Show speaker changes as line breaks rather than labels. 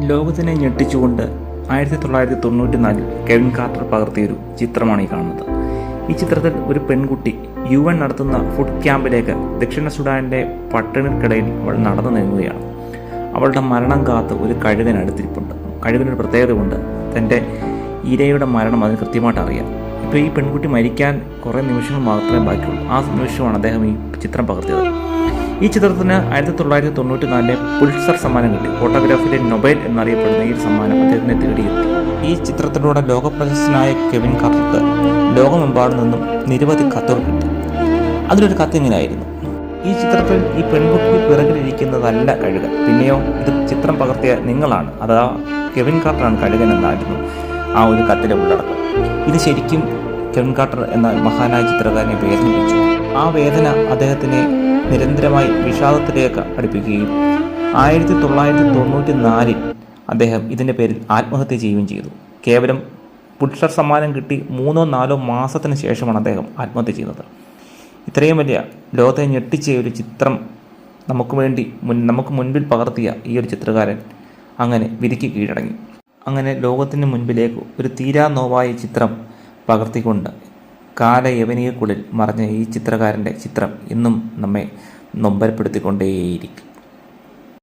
ലോകത്തിനെ ഞെട്ടിച്ചുകൊണ്ട് 1994 Kevin quarter പകർത്തിയൊരു ചിത്രമാണ് ഈ കാണുന്നത്. ഈ ചിത്രത്തിൽ ഒരു പെൺകുട്ടി UN നടത്തുന്ന ഫുഡ് ക്യാമ്പിലേക്ക് ദക്ഷിണ സുഡാനിൻ്റെ പട്ടിണിക്കിടയിൽ അവൾ നടന്നു നീങ്ങുകയാണ്. അവളുടെ മരണം കാത്ത് ഒരു കഴുകൻ അടുത്തിരിപ്പുണ്ട്. കഴുകനൊരു പ്രത്യേകതയുണ്ട്, തൻ്റെ ഇരയുടെ മരണം അതിന് കൃത്യമായിട്ട് അറിയാം. ഇപ്പോൾ ഈ പെൺകുട്ടി മരിക്കാൻ കുറേ നിമിഷങ്ങൾ മാത്രമേ ബാക്കിയുള്ളൂ. ആ നിമിഷമാണ് അദ്ദേഹം ഈ ചിത്രം പകർത്തിയത്. ഈ ചിത്രത്തിന് 1994 പുലിറ്റ്സർ സമ്മാനം കിട്ടി. ഫോട്ടോഗ്രാഫിയിലെ നൊബേൽ എന്നറിയപ്പെടുന്ന ഈ സമ്മാനം അദ്ദേഹത്തിനെ തേടിയെത്തി. ഈ ചിത്രത്തിലൂടെ ലോകപ്രശസ്തനായ കെവിൻ കാർട്ടർക്ക് ലോകമെമ്പാടും നിന്നും നിരവധി കത്തുകൾ കിട്ടി. അതിലൊരു കത്ത് ഇങ്ങനെയായിരുന്നു: ഈ ചിത്രത്തിൽ ഈ പെൺകുട്ടി പിറകിലിരിക്കുന്നതല്ല കഴുകൻ, പിന്നെയോ ഇത് ചിത്രം പകർത്തിയ നിങ്ങളാണ്, അതാ കെവിൻ കാർട്ടറാണ് കഴുകൻ എന്നായിരുന്നു ആ ഒരു കത്തിലെ ഉള്ളടക്കം. ഇത് ശരിക്കും കെവിൻ കാർട്ടർ എന്ന മഹാനായ ചിത്രകാരനെ വേദനിപ്പിച്ചു. ആ വേദന അദ്ദേഹത്തിനെ നിരന്തരമായി വിഷാദത്തിലേക്ക് അടുപ്പിക്കുകയും 1994 അദ്ദേഹം ഇതിൻ്റെ പേരിൽ ആത്മഹത്യ ചെയ്യുകയും ചെയ്തു. കേവലം പുലിറ്റ്സർ സമ്മാനം കിട്ടി 3-4 മാസത്തിന് ശേഷമാണ് അദ്ദേഹം ആത്മഹത്യ ചെയ്യുന്നത്. ഇത്രയും വലിയ ലോകത്തെ ഞെട്ടിച്ച ഒരു ചിത്രം നമുക്ക് മുൻപിൽ പകർത്തിയ ഈ ഒരു ചിത്രകാരൻ അങ്ങനെ വിധിക്ക് കീഴടങ്ങി. അങ്ങനെ ലോകത്തിന് മുൻപിലേക്ക് ഒരു തീരാ നോവായ ചിത്രം പകർത്തിക്കൊണ്ട് കാലയവനികക്കുള്ളിൽ മറഞ്ഞ ഈ ചിത്രകാരൻ്റെ ചിത്രം ഇന്നും നമ്മെ നൊമ്പരപ്പെടുത്തിക്കൊണ്ടേയിരിക്കും.